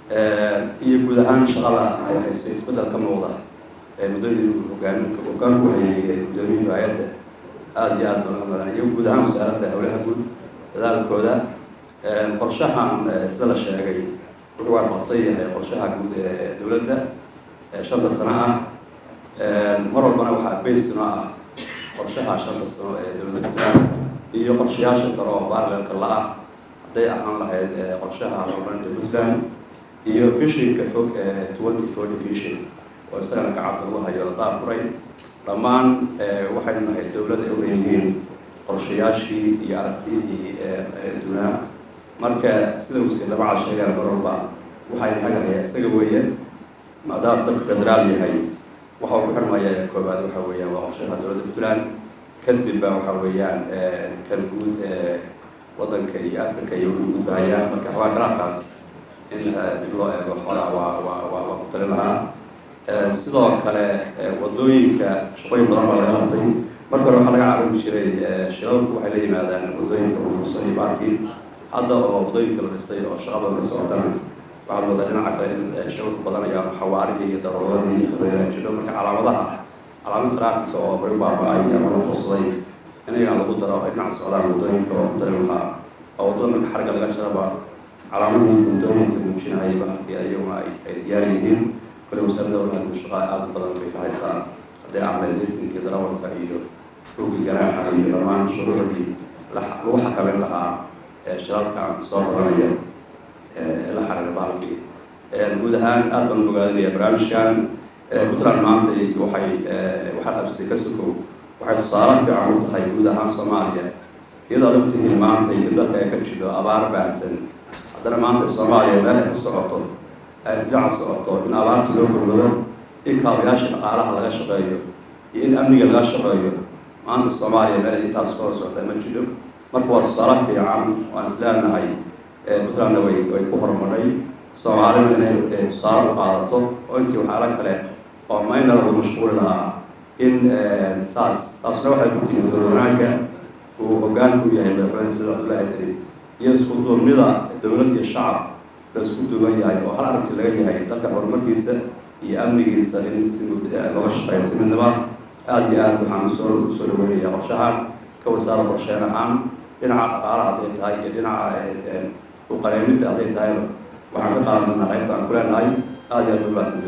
iyo guud ahaan shaqada ay haystay isbeddel ka muuqda muddadii hoggaanku hayay guddoomiyaha hay'adda aad iyo aad looga madan iyo guud ahaan wasaaradda howlaha guud dadaalkooda qorshahan sida la sheegay wuxuu waafaqsan yahay qorshaha guud ee dowladda shanta sano ah mar walbana waxaa baysino ah qorshaha shanta sano ee dowladda puntland iyo qorshayaasha kale oo baarlmanka la ah hadday ahaan lahayd qorshaha horumarinta puntland iyo visionka fog 2040 vision oo isagana gacanta lagu hayo la daafuray dhammaan waxaynu nahay dowladda ay u leeyihiin qorshayaashii iyo aragtiyadii dunaa marka sida uu sii labaca sheegaan mar walba waxay hagayaa isaga weeye maadaama dalka federaal yahay waxa uu ku xirmaya koobaad waxa weeyaan waa qorshaha dowladda puntland kadib baa waxa weeyaan kan guud waddanka iyo africa iyo gudbahayaan marka waa garaafkaas in dib loo eego xoolaa waa ku talin lahaa sidoo kale wadooyinka shaqooyin badan baa laga qabtay marka hore waxaa laga caawin jiray shilalku waxay la yimaadaan wadooyinka uruursan iyo baarkii hadda oo wadooyinka la dhisay oo shaqa badan ka socotana waxaa moodaa dhinaca kale in shilalku badanayaan xawaarigii iyo daruuradii iyo khibradaha jiro marka calaamad traafika oo bari baaba-ay ama la fursaday inagaan lagu daro ay dhinaca socdaan wadooyinka oo ku talin lahaa oo waddada marka xarga laga jaraba calaamadii wadooyinka muujinayaba haddii ayaguna ay diyaar yihiin kale wasaaradda walaadu shaqaa aad u badan bay ka haysaa hadday ahleed lisinka darawalka iyo rugi ganaaxa iyo dhammaan shuruucdii lagu xakameyn lahaa shilalka soo baranaya la xariira baalkii guud ahaan aad baan ogaadinaya barnaamijkan puntland maanta waxay qabsatay ka sokow waxay tusaale fiican u tahay guud ahaan soomaaliya iyadoo la tihiin maanta in dalka ay ka jiro abaar baahsan haddana maanta soomaaliya meel ay ka socoto ay isdhaca socoto in abaarta loo gurmado in kaabayaasha dhaqaalaha laga shaqeeyo iyo in amniga laga shaqeeyo maanta soomaaliya meel intaas soo socota ma jiro marka waa tusaale fiican waan isleenahay puntlandna way ku horumaray soomaalida inay tusaale u qaadato oo intii waxyaala kale oo mayna lagu mashquuli lahaa in taasna waxay ku timi dowlwanaagga uu hoggaanku yahay madaxweyne sida abdullaahi tiri iyo isku duubnida dowlad iyo shacab la isku duuban yahay oo hal aragti laga yahay dalka horumarkiisa iyo amnigiisa in si looga shaqeeyo si midnaba aad iyo aad waxaan soo dhaweynaya qorshahan ka wasaara qorsheen ahaan dhinaca dhaqaalaha hadday tahay iyo dhinaca u qareemidda hadday tahayba waxaan ka qaadanaa qaybta aan ku leenahay aad iyo aad u baahsan